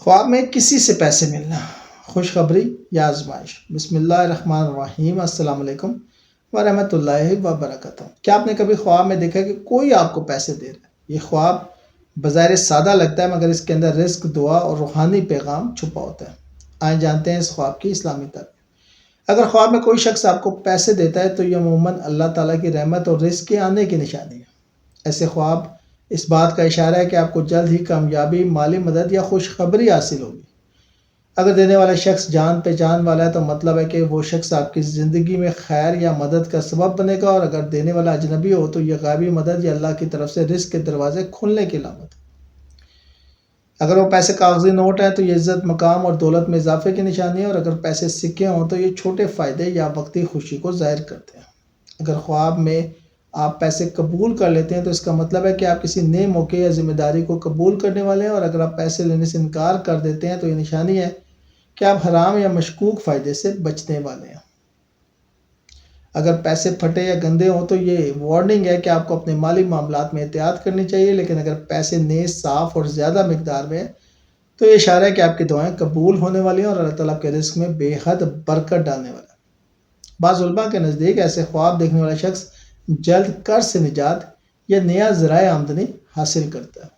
خواب میں کسی سے پیسے ملنا، خوشخبری یا آزمائش۔ بسم اللہ الرحمن الرحیم۔ السلام علیکم ورحمۃ اللہ وبرکاتہ۔ کیا آپ نے کبھی خواب میں دیکھا کہ کوئی آپ کو پیسے دے رہا ہے؟ یہ خواب بظاہر سادہ لگتا ہے، مگر اس کے اندر رزق، دعا اور روحانی پیغام چھپا ہوتا ہے۔ آئیں جانتے ہیں اس خواب کی اسلامی تعبیر۔ اگر خواب میں کوئی شخص آپ کو پیسے دیتا ہے تو یہ عموماً اللہ تعالیٰ کی رحمت اور رزق کے آنے کی نشانی ہے۔ ایسے خواب اس بات کا اشارہ ہے کہ آپ کو جلد ہی کامیابی، مالی مدد یا خوشخبری حاصل ہوگی۔ اگر دینے والا شخص جان پہچان والا ہے تو مطلب ہے کہ وہ شخص آپ کی زندگی میں خیر یا مدد کا سبب بنے گا، اور اگر دینے والا اجنبی ہو تو یہ غیبی مدد یا اللہ کی طرف سے رزق کے دروازے کھلنے کی علامت ہے۔ اگر وہ پیسے کاغذی نوٹ ہیں تو یہ عزت، مقام اور دولت میں اضافے کی نشانی ہے، اور اگر پیسے سکے ہوں تو یہ چھوٹے فائدے یا وقتی خوشی کو ظاہر کرتے ہیں۔ اگر خواب میں آپ پیسے قبول کر لیتے ہیں تو اس کا مطلب ہے کہ آپ کسی نئے موقع یا ذمہ داری کو قبول کرنے والے ہیں، اور اگر آپ پیسے لینے سے انکار کر دیتے ہیں تو یہ نشانی ہے کہ آپ حرام یا مشکوک فائدے سے بچنے والے ہیں۔ اگر پیسے پھٹے یا گندے ہوں تو یہ وارننگ ہے کہ آپ کو اپنے مالی معاملات میں احتیاط کرنی چاہیے، لیکن اگر پیسے نئے، صاف اور زیادہ مقدار میں ہیں تو یہ اشارہ ہے کہ آپ کی دعائیں قبول ہونے والی ہیں اور اللہ تعالیٰ کے رزق میں بے حد برکت ڈالنے والا ہے۔ بعض علماء کے نزدیک ایسے خواب دیکھنے والا شخص جلد قرض سے نجات یا نیا ذرائع آمدنی حاصل کرتا ہے۔